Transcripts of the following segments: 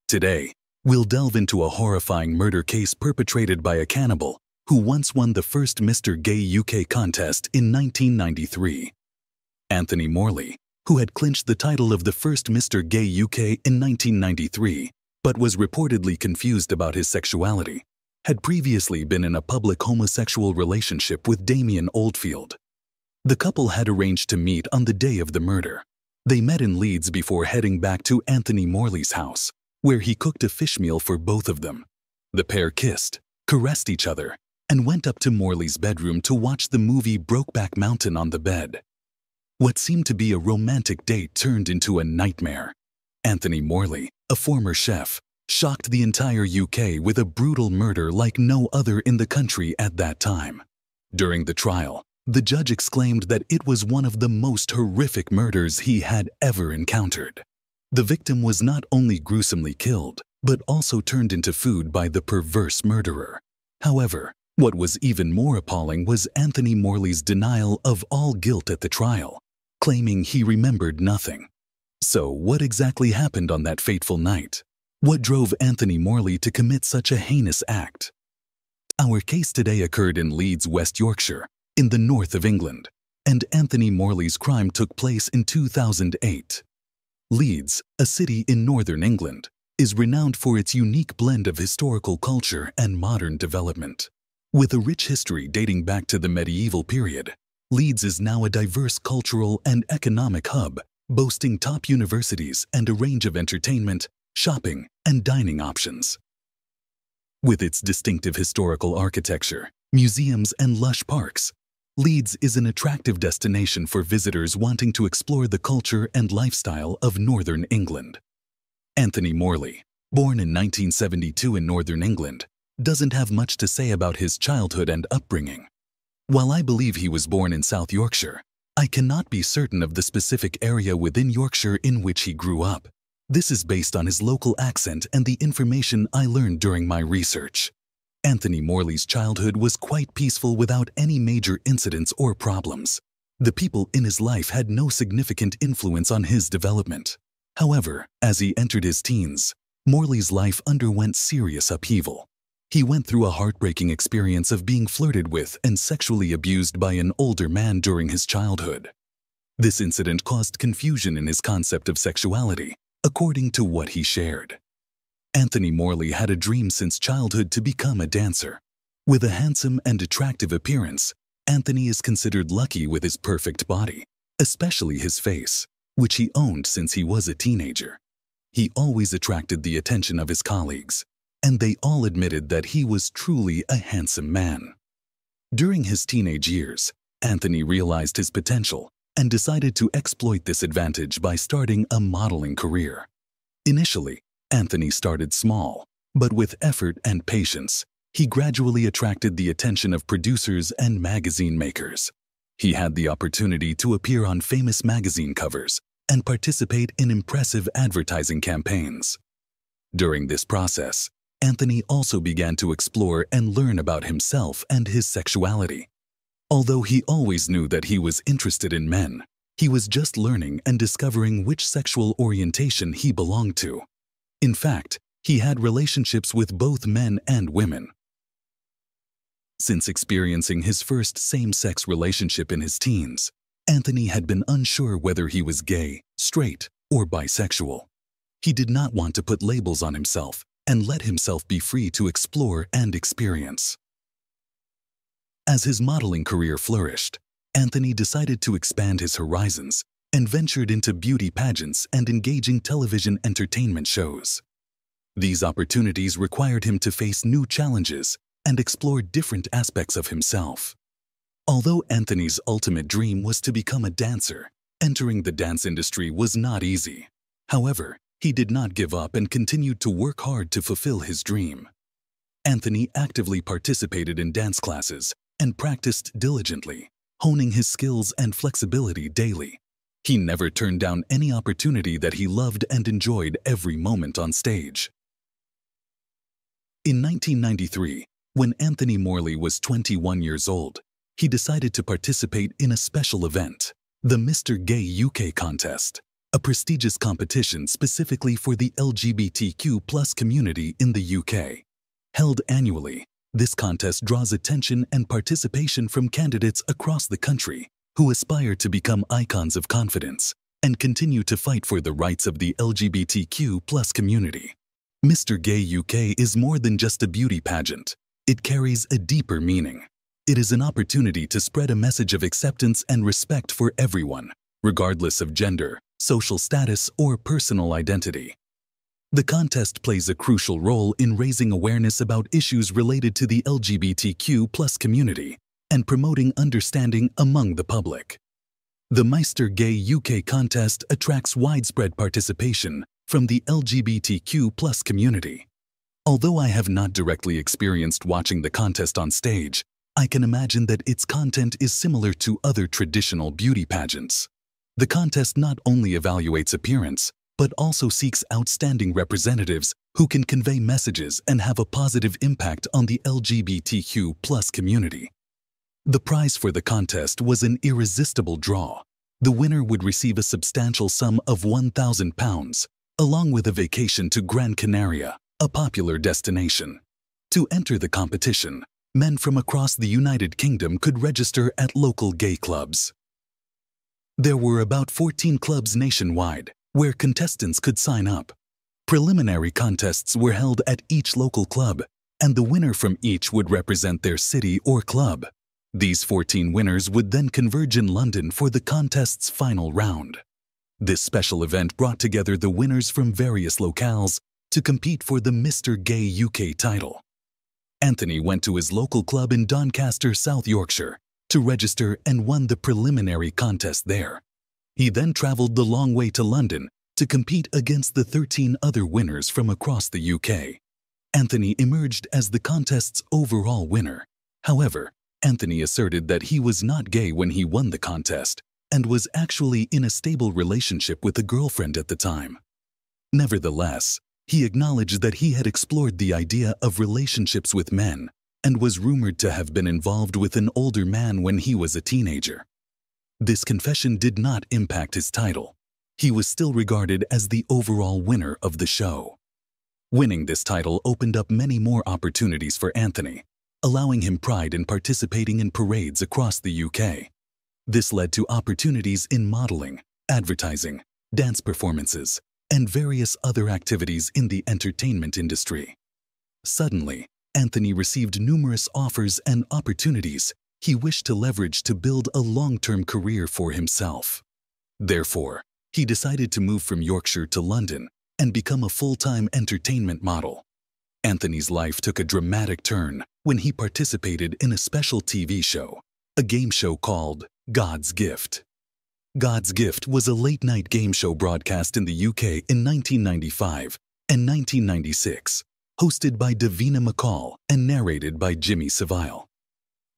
Today, we'll delve into a horrifying murder case perpetrated by a cannibal who once won the first Mr. Gay UK contest in 1993. Anthony Morley, who had clinched the title of the first Mr. Gay UK in 1993, but was reportedly confused about his sexuality, had previously been in a public homosexual relationship with Damian Oldfield. The couple had arranged to meet on the day of the murder. They met in Leeds before heading back to Anthony Morley's house, where he cooked a fish meal for both of them. The pair kissed, caressed each other, and went up to Morley's bedroom to watch the movie Brokeback Mountain on the bed. What seemed to be a romantic date turned into a nightmare. Anthony Morley, a former chef, shocked the entire UK with a brutal murder like no other in the country at that time. During the trial, the judge exclaimed that it was one of the most horrific murders he had ever encountered. The victim was not only gruesomely killed, but also turned into food by the perverse murderer. However, what was even more appalling was Anthony Morley's denial of all guilt at the trial, claiming he remembered nothing. So, what exactly happened on that fateful night? What drove Anthony Morley to commit such a heinous act? Our case today occurred in Leeds, West Yorkshire, in the north of England, and Anthony Morley's crime took place in 2008. Leeds, a city in northern England, is renowned for its unique blend of historical culture and modern development. With a rich history dating back to the medieval period, Leeds is now a diverse cultural and economic hub, boasting top universities and a range of entertainment, shopping, and dining options. With its distinctive historical architecture, museums, and lush parks, Leeds is an attractive destination for visitors wanting to explore the culture and lifestyle of northern England. Anthony Morley, born in 1972 in northern England, doesn't have much to say about his childhood and upbringing. While I believe he was born in South Yorkshire, I cannot be certain of the specific area within Yorkshire in which he grew up. This is based on his local accent and the information I learned during my research. Anthony Morley's childhood was quite peaceful without any major incidents or problems. The people in his life had no significant influence on his development. However, as he entered his teens, Morley's life underwent serious upheaval. He went through a heartbreaking experience of being flirted with and sexually abused by an older man during his childhood. This incident caused confusion in his concept of sexuality, according to what he shared. Anthony Morley had a dream since childhood to become a dancer. With a handsome and attractive appearance, Anthony is considered lucky with his perfect body, especially his face, which he owned since he was a teenager. He always attracted the attention of his colleagues, and they all admitted that he was truly a handsome man. During his teenage years, Anthony realized his potential and decided to exploit this advantage by starting a modeling career. Initially, Anthony started small, but with effort and patience, he gradually attracted the attention of producers and magazine makers. He had the opportunity to appear on famous magazine covers and participate in impressive advertising campaigns. During this process, Anthony also began to explore and learn about himself and his sexuality. Although he always knew that he was interested in men, he was just learning and discovering which sexual orientation he belonged to. In fact, he had relationships with both men and women. Since experiencing his first same-sex relationship in his teens, Anthony had been unsure whether he was gay, straight, or bisexual. He did not want to put labels on himself and let himself be free to explore and experience. As his modeling career flourished, Anthony decided to expand his horizons and ventured into beauty pageants and engaging television entertainment shows. These opportunities required him to face new challenges and explore different aspects of himself. Although Anthony's ultimate dream was to become a dancer, entering the dance industry was not easy. However, he did not give up and continued to work hard to fulfill his dream. Anthony actively participated in dance classes and practiced diligently, honing his skills and flexibility daily. He never turned down any opportunity that he loved and enjoyed every moment on stage. In 1993, when Anthony Morley was 21 years old, he decided to participate in a special event, the Mr. Gay UK contest. a prestigious competition specifically for the LGBTQ+ community in the UK. Held annually, this contest draws attention and participation from candidates across the country who aspire to become icons of confidence and continue to fight for the rights of the LGBTQ+ community. Mr. Gay UK is more than just a beauty pageant. It carries a deeper meaning. It is an opportunity to spread a message of acceptance and respect for everyone, regardless of gender, social status, or personal identity. The contest plays a crucial role in raising awareness about issues related to the LGBTQ+ community and promoting understanding among the public. The Mr. Gay UK contest attracts widespread participation from the LGBTQ+ community. Although I have not directly experienced watching the contest on stage, I can imagine that its content is similar to other traditional beauty pageants. The contest not only evaluates appearance, but also seeks outstanding representatives who can convey messages and have a positive impact on the LGBTQ+ community. The prize for the contest was an irresistible draw. The winner would receive a substantial sum of £1,000, along with a vacation to Gran Canaria, a popular destination. To enter the competition, men from across the United Kingdom could register at local gay clubs. There were about 14 clubs nationwide where contestants could sign up. Preliminary contests were held at each local club, and the winner from each would represent their city or club. These 14 winners would then converge in London for the contest's final round. This special event brought together the winners from various locales to compete for the Mr. Gay UK title. Anthony went to his local club in Doncaster, South Yorkshire, to register and won the preliminary contest there. He then traveled the long way to London to compete against the 13 other winners from across the UK. Anthony emerged as the contest's overall winner. However, Anthony asserted that he was not gay when he won the contest and was actually in a stable relationship with a girlfriend at the time. Nevertheless, he acknowledged that he had explored the idea of relationships with men and was rumored to have been involved with an older man when he was a teenager. This confession did not impact his title. He was still regarded as the overall winner of the show. Winning this title opened up many more opportunities for Anthony, allowing him pride in participating in parades across the UK. This led to opportunities in modeling, advertising, dance performances, and various other activities in the entertainment industry. Suddenly, Anthony received numerous offers and opportunities he wished to leverage to build a long-term career for himself. Therefore, he decided to move from Yorkshire to London and become a full-time entertainment model. Anthony's life took a dramatic turn when he participated in a special TV show, a game show called God's Gift. God's Gift was a late-night game show broadcast in the UK in 1995 and 1996, hosted by Davina McCall and narrated by Jimmy Savile.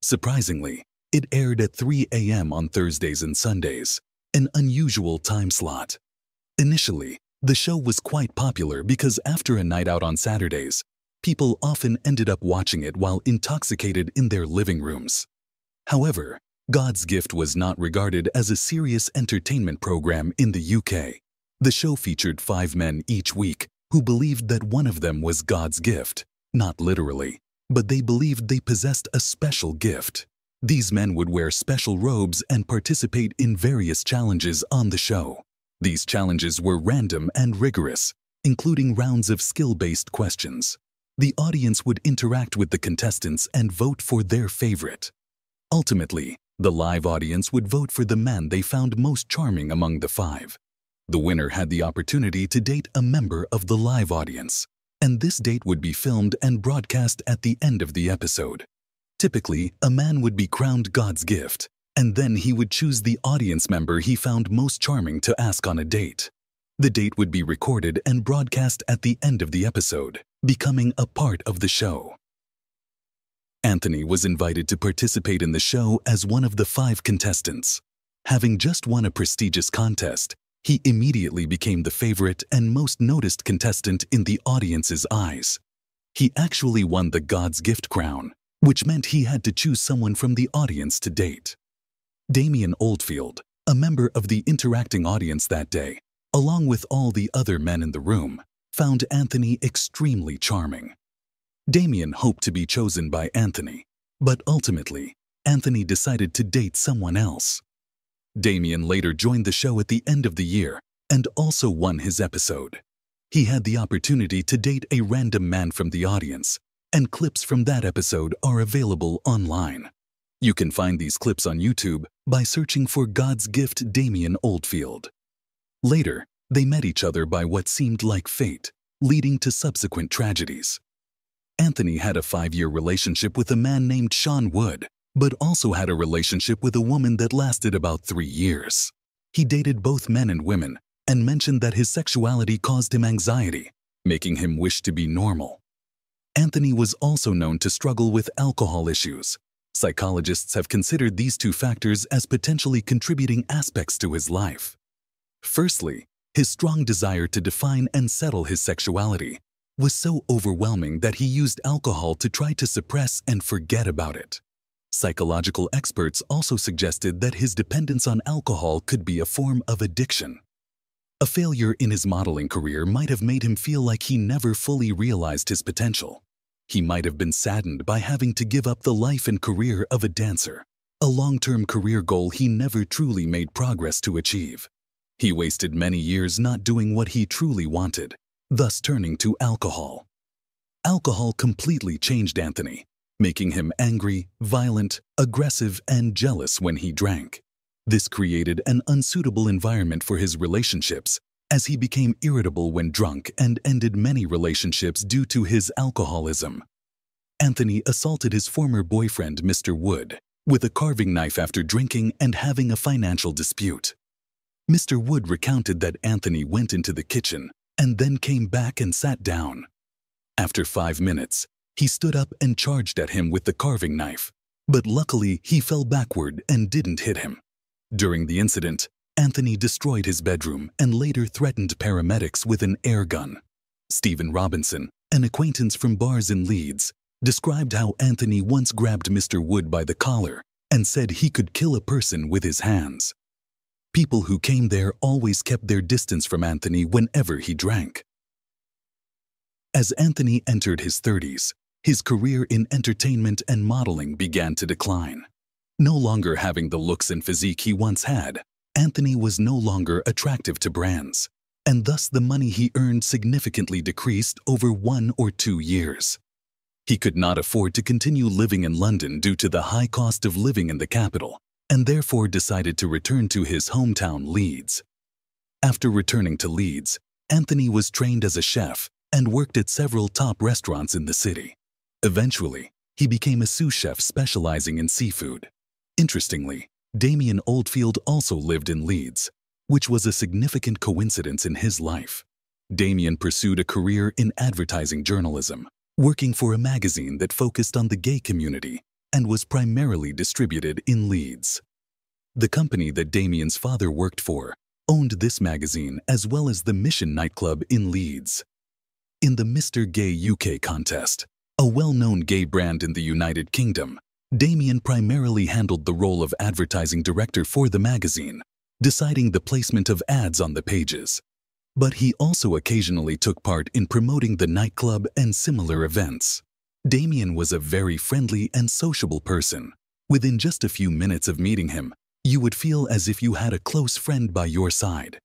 Surprisingly, it aired at 3 a.m. on Thursdays and Sundays, an unusual time slot. Initially, the show was quite popular because after a night out on Saturdays, people often ended up watching it while intoxicated in their living rooms. However, God's Gift was not regarded as a serious entertainment program in the UK. The show featured 5 men each week who believed that one of them was God's gift, not literally, but they believed they possessed a special gift. These men would wear special robes and participate in various challenges on the show. These challenges were random and rigorous, including rounds of skill-based questions. The audience would interact with the contestants and vote for their favorite. Ultimately, the live audience would vote for the man they found most charming among the 5. The winner had the opportunity to date a member of the live audience, and this date would be filmed and broadcast at the end of the episode. Typically, a man would be crowned God's gift, and then he would choose the audience member he found most charming to ask on a date. The date would be recorded and broadcast at the end of the episode, becoming a part of the show. Anthony was invited to participate in the show as one of the 5 contestants. Having just won a prestigious contest, he immediately became the favorite and most noticed contestant in the audience's eyes. He actually won the God's Gift crown, which meant he had to choose someone from the audience to date. Damian Oldfield, a member of the interacting audience that day, along with all the other men in the room, found Anthony extremely charming. Damian hoped to be chosen by Anthony, but ultimately, Anthony decided to date someone else. Damian later joined the show at the end of the year and also won his episode. He had the opportunity to date a random man from the audience, and clips from that episode are available online. You can find these clips on YouTube by searching for God's Gift Damian Oldfield. Later, they met each other by what seemed like fate, leading to subsequent tragedies. Anthony had a 5-year relationship with a man named Sean Wood, but also had a relationship with a woman that lasted about 3 years. He dated both men and women and mentioned that his sexuality caused him anxiety, making him wish to be normal. Anthony was also known to struggle with alcohol issues. Psychologists have considered these two factors as potentially contributing aspects to his life. Firstly, his strong desire to define and settle his sexuality was so overwhelming that he used alcohol to try to suppress and forget about it. Psychological experts also suggested that his dependence on alcohol could be a form of addiction. A failure in his modeling career might have made him feel like he never fully realized his potential. He might have been saddened by having to give up the life and career of a dancer, a long-term career goal he never truly made progress to achieve. He wasted many years not doing what he truly wanted, thus turning to alcohol. Alcohol completely changed Anthony, making him angry, violent, aggressive, and jealous when he drank. This created an unsuitable environment for his relationships, as he became irritable when drunk and ended many relationships due to his alcoholism. Anthony assaulted his former boyfriend, Mr. Wood, with a carving knife after drinking and having a financial dispute. Mr. Wood recounted that Anthony went into the kitchen and then came back and sat down. After 5 minutes, he stood up and charged at him with the carving knife, but luckily he fell backward and didn't hit him. During the incident, Anthony destroyed his bedroom and later threatened paramedics with an air gun. Stephen Robinson, an acquaintance from bars in Leeds, described how Anthony once grabbed Mr. Wood by the collar and said he could kill a person with his hands. People who came there always kept their distance from Anthony whenever he drank. As Anthony entered his 30s, his career in entertainment and modeling began to decline. No longer having the looks and physique he once had, Anthony was no longer attractive to brands, and thus the money he earned significantly decreased over 1 or 2 years. He could not afford to continue living in London due to the high cost of living in the capital, and therefore decided to return to his hometown Leeds. After returning to Leeds, Anthony was trained as a chef and worked at several top restaurants in the city. Eventually, he became a sous chef specializing in seafood. Interestingly, Damian Oldfield also lived in Leeds, which was a significant coincidence in his life. Damian pursued a career in advertising journalism, working for a magazine that focused on the gay community and was primarily distributed in Leeds. The company that Damian's father worked for owned this magazine as well as the Mission nightclub in Leeds. In the Mr. Gay UK contest, a well-known gay brand in the United Kingdom, Damian primarily handled the role of advertising director for the magazine, deciding the placement of ads on the pages. But he also occasionally took part in promoting the nightclub and similar events. Damian was a very friendly and sociable person. Within just a few minutes of meeting him, you would feel as if you had a close friend by your side.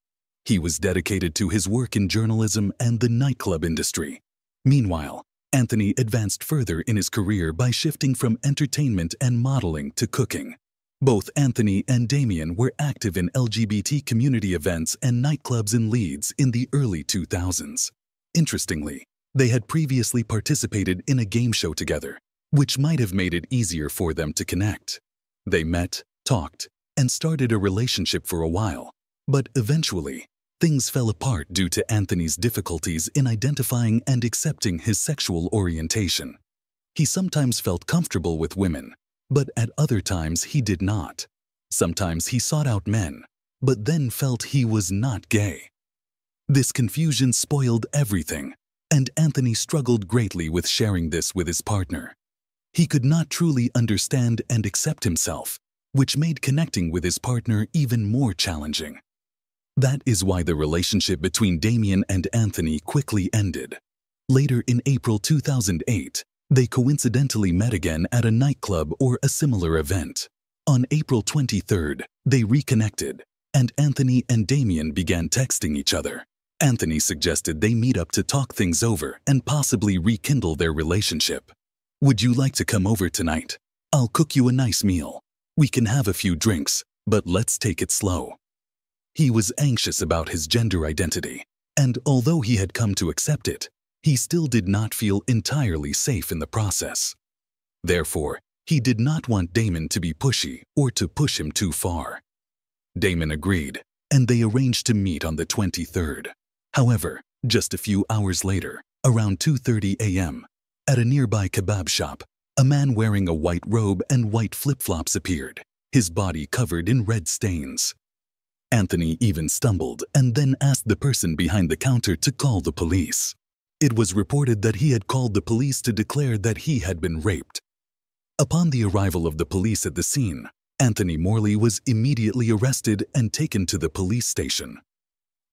He was dedicated to his work in journalism and the nightclub industry. Meanwhile, Anthony advanced further in his career by shifting from entertainment and modeling to cooking. Both Anthony and Damian were active in LGBT community events and nightclubs in Leeds in the early 2000s. Interestingly, they had previously participated in a game show together, which might have made it easier for them to connect. They met, talked, and started a relationship for a while, but eventually, things fell apart due to Anthony's difficulties in identifying and accepting his sexual orientation. He sometimes felt comfortable with women, but at other times he did not. Sometimes he sought out men, but then felt he was not gay. This confusion spoiled everything, and Anthony struggled greatly with sharing this with his partner. He could not truly understand and accept himself, which made connecting with his partner even more challenging. That is why the relationship between Damian and Anthony quickly ended. Later in April 2008, they coincidentally met again at a nightclub or a similar event. On April 23rd, they reconnected, and Anthony and Damian began texting each other. Anthony suggested they meet up to talk things over and possibly rekindle their relationship. "Would you like to come over tonight? I'll cook you a nice meal. We can have a few drinks, but let's take it slow." He was anxious about his gender identity, and although he had come to accept it, he still did not feel entirely safe in the process. Therefore, he did not want Damon to be pushy or to push him too far. Damon agreed, and they arranged to meet on the 23rd. However, just a few hours later, around 2:30 a.m., at a nearby kebab shop, a man wearing a white robe and white flip-flops appeared, his body covered in red stains. Anthony even stumbled and then asked the person behind the counter to call the police. It was reported that he had called the police to declare that he had been raped. Upon the arrival of the police at the scene, Anthony Morley was immediately arrested and taken to the police station.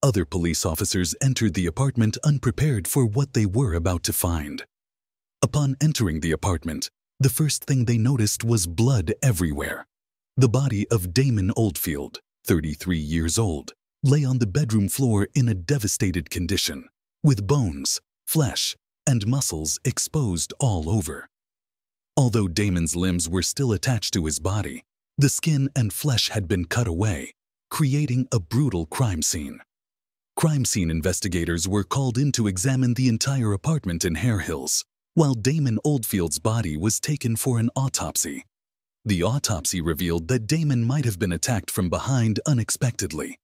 Other police officers entered the apartment unprepared for what they were about to find. Upon entering the apartment, the first thing they noticed was blood everywhere. The body of Damian Oldfield, 33 years old, lay on the bedroom floor in a devastated condition, with bones, flesh, and muscles exposed all over. Although Damon's limbs were still attached to his body, the skin and flesh had been cut away, creating a brutal crime scene. Crime scene investigators were called in to examine the entire apartment in Hare Hills, while Damian Oldfield's body was taken for an autopsy. The autopsy revealed that Damon might have been attacked from behind unexpectedly.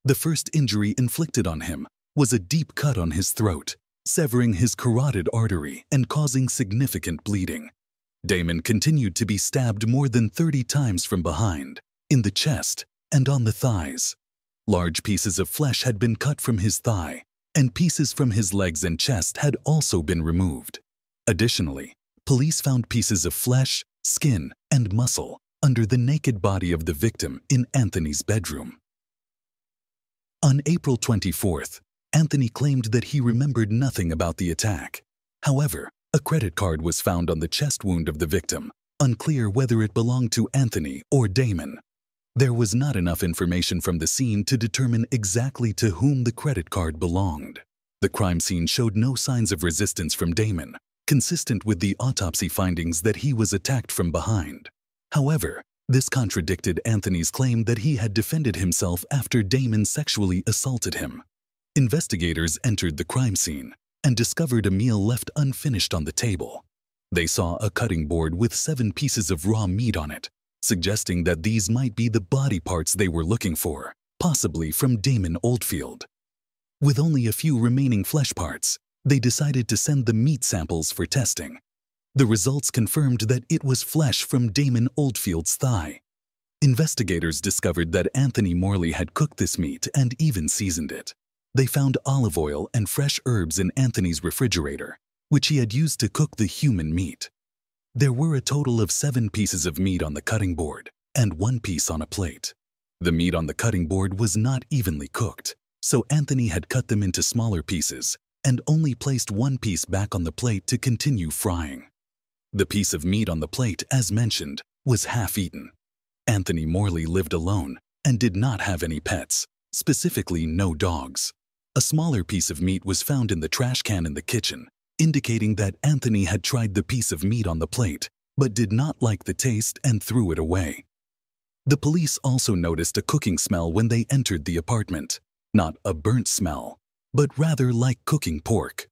The first injury inflicted on him was a deep cut on his throat, severing his carotid artery and causing significant bleeding. Damon continued to be stabbed more than 30 times from behind, in the chest, and on the thighs. Large pieces of flesh had been cut from his thigh, and pieces from his legs and chest had also been removed. Additionally, police found pieces of flesh, skin, and muscle under the naked body of the victim in Anthony's bedroom. On April 24th, Anthony claimed that he remembered nothing about the attack. However, a credit card was found on the chest wound of the victim, unclear whether it belonged to Anthony or Damon. There was not enough information from the scene to determine exactly to whom the credit card belonged. The crime scene showed no signs of resistance from Damon, consistent with the autopsy findings that he was attacked from behind. However, this contradicted Anthony's claim that he had defended himself after Damon sexually assaulted him. Investigators entered the crime scene and discovered a meal left unfinished on the table. They saw a cutting board with 7 pieces of raw meat on it, suggesting that these might be the body parts they were looking for, possibly from Damian Oldfield. With only a few remaining flesh parts, they decided to send the meat samples for testing. The results confirmed that it was flesh from Damian Oldfield's thigh. Investigators discovered that Anthony Morley had cooked this meat and even seasoned it. They found olive oil and fresh herbs in Anthony's refrigerator, which he had used to cook the human meat. There were a total of 7 pieces of meat on the cutting board and 1 piece on a plate. The meat on the cutting board was not evenly cooked, so Anthony had cut them into smaller pieces and only placed 1 piece back on the plate to continue frying. The piece of meat on the plate, as mentioned, was half-eaten. Anthony Morley lived alone and did not have any pets, specifically no dogs. A smaller piece of meat was found in the trash can in the kitchen, indicating that Anthony had tried the piece of meat on the plate, but did not like the taste and threw it away. The police also noticed a cooking smell when they entered the apartment, not a burnt smell, but rather like cooking pork.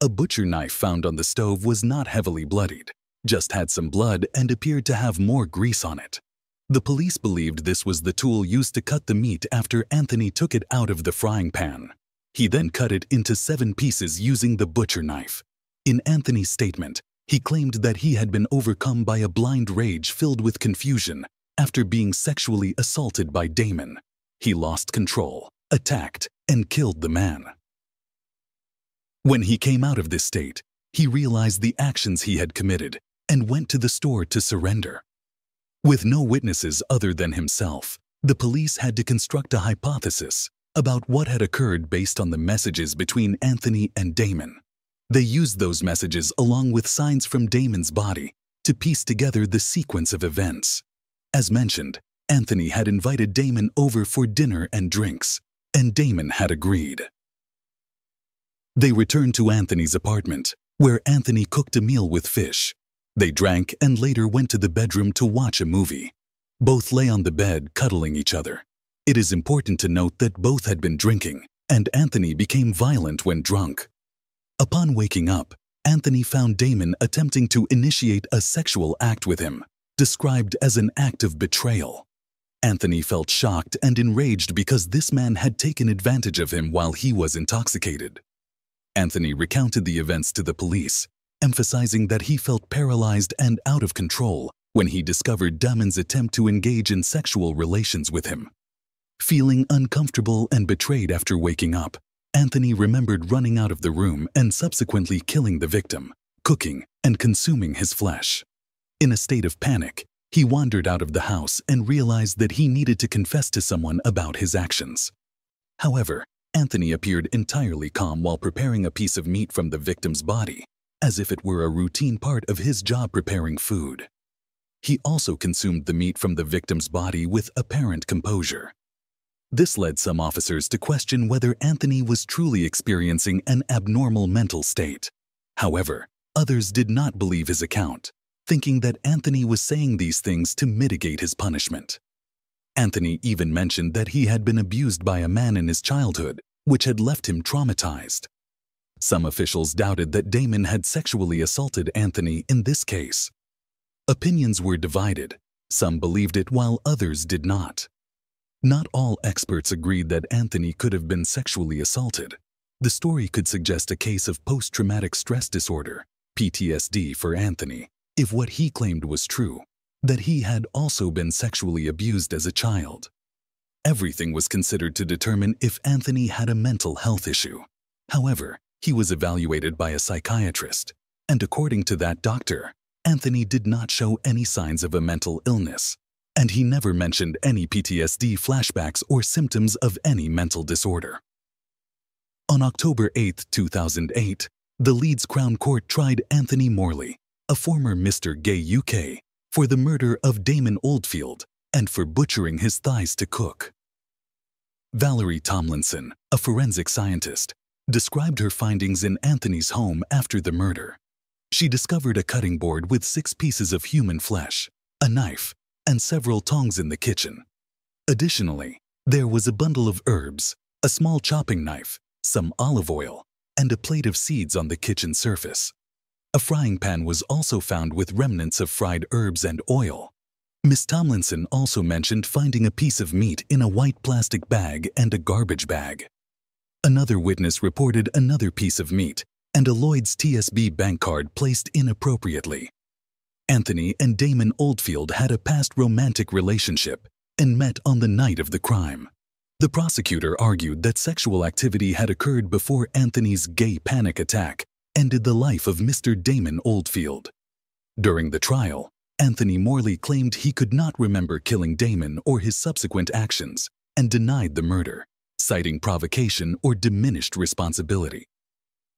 A butcher knife found on the stove was not heavily bloodied, just had some blood and appeared to have more grease on it. The police believed this was the tool used to cut the meat after Anthony took it out of the frying pan. He then cut it into 7 pieces using the butcher knife. In Anthony's statement, he claimed that he had been overcome by a blind rage filled with confusion after being sexually assaulted by Damon. He lost control, attacked, and killed the man. When he came out of this state, he realized the actions he had committed and went to the store to surrender. With no witnesses other than himself, the police had to construct a hypothesis about what had occurred based on the messages between Anthony and Damon. They used those messages along with signs from Damon's body to piece together the sequence of events. As mentioned, Anthony had invited Damon over for dinner and drinks, and Damon had agreed. They returned to Anthony's apartment, where Anthony cooked a meal with fish. They drank and later went to the bedroom to watch a movie. Both lay on the bed cuddling each other. It is important to note that both had been drinking, and Anthony became violent when drunk. Upon waking up, Anthony found Damon attempting to initiate a sexual act with him, described as an act of betrayal. Anthony felt shocked and enraged because this man had taken advantage of him while he was intoxicated. Anthony recounted the events to the police, emphasizing that he felt paralyzed and out of control when he discovered Damon's attempt to engage in sexual relations with him. Feeling uncomfortable and betrayed after waking up, Anthony remembered running out of the room and subsequently killing the victim, cooking and consuming his flesh. In a state of panic, he wandered out of the house and realized that he needed to confess to someone about his actions. However, Anthony appeared entirely calm while preparing a piece of meat from the victim's body, as if it were a routine part of his job preparing food. He also consumed the meat from the victim's body with apparent composure. This led some officers to question whether Anthony was truly experiencing an abnormal mental state. However, others did not believe his account, thinking that Anthony was saying these things to mitigate his punishment. Anthony even mentioned that he had been abused by a man in his childhood, which had left him traumatized. Some officials doubted that Damon had sexually assaulted Anthony in this case. Opinions were divided. Some believed it while others did not. Not all experts agreed that Anthony could have been sexually assaulted. The story could suggest a case of post-traumatic stress disorder, PTSD, for Anthony, if what he claimed was true, that he had also been sexually abused as a child. Everything was considered to determine if Anthony had a mental health issue. However, he was evaluated by a psychiatrist, and according to that doctor, Anthony did not show any signs of a mental illness, and he never mentioned any PTSD flashbacks or symptoms of any mental disorder. On October 8, 2008, the Leeds Crown Court tried Anthony Morley, a former Mr. Gay UK, for the murder of Damian Oldfield and for butchering his thighs to cook. Valerie Tomlinson, a forensic scientist, described her findings in Anthony's home after the murder. She discovered a cutting board with 6 pieces of human flesh, a knife, and several tongs in the kitchen. Additionally, there was a bundle of herbs, a small chopping knife, some olive oil, and a plate of seeds on the kitchen surface. A frying pan was also found with remnants of fried herbs and oil. Miss Tomlinson also mentioned finding a piece of meat in a white plastic bag and a garbage bag. Another witness reported another piece of meat and a Lloyd's TSB bank card placed inappropriately. Anthony and Damian Oldfield had a past romantic relationship and met on the night of the crime. The prosecutor argued that sexual activity had occurred before Anthony's gay panic attack ended the life of Mr. Damian Oldfield. During the trial, Anthony Morley claimed he could not remember killing Damian or his subsequent actions and denied the murder, citing provocation or diminished responsibility.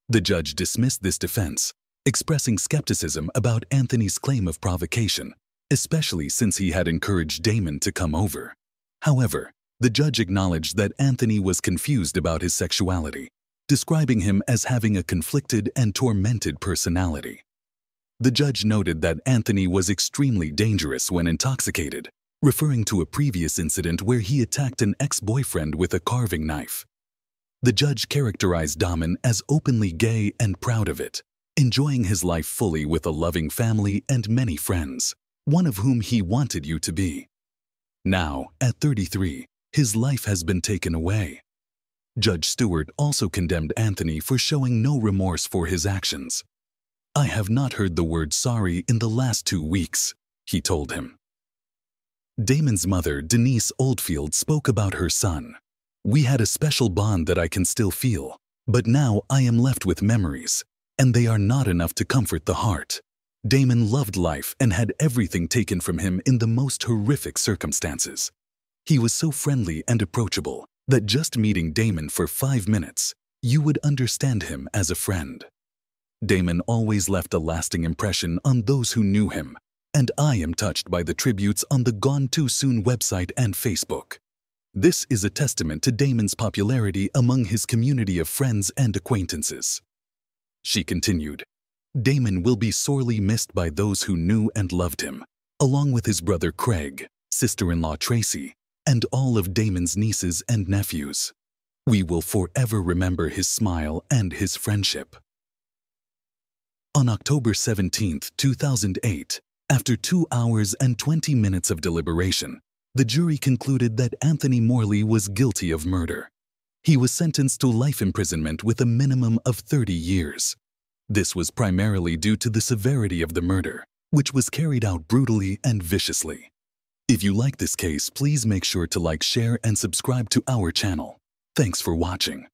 The judge dismissed this defense, expressing skepticism about Anthony's claim of provocation, especially since he had encouraged Damian to come over. However, the judge acknowledged that Anthony was confused about his sexuality, describing him as having a conflicted and tormented personality. The judge noted that Anthony was extremely dangerous when intoxicated, referring to a previous incident where he attacked an ex-boyfriend with a carving knife. The judge characterized Damian as openly gay and proud of it, enjoying his life fully with a loving family and many friends, one of whom he wanted you to be. Now, at 33, his life has been taken away. Judge Stewart also condemned Anthony for showing no remorse for his actions. "I have not heard the word sorry in the last 2 weeks," he told him. Damian's mother, Denise Oldfield, spoke about her son. "We had a special bond that I can still feel, but now I am left with memories, and they are not enough to comfort the heart. Damian loved life and had everything taken from him in the most horrific circumstances. He was so friendly and approachable, that just meeting Damon for 5 minutes, you would understand him as a friend. Damon always left a lasting impression on those who knew him, and I am touched by the tributes on the Gone Too Soon website and Facebook. This is a testament to Damon's popularity among his community of friends and acquaintances. She continued, Damon will be sorely missed by those who knew and loved him, along with his brother Craig, sister-in-law Tracy, and all of Damon's nieces and nephews. We will forever remember his smile and his friendship. On October 17, 2008, after 2 hours and 20 minutes of deliberation, the jury concluded that Anthony Morley was guilty of murder. He was sentenced to life imprisonment with a minimum of 30 years. This was primarily due to the severity of the murder, which was carried out brutally and viciously. If you like this case, please make sure to like, share, and subscribe to our channel. Thanks for watching.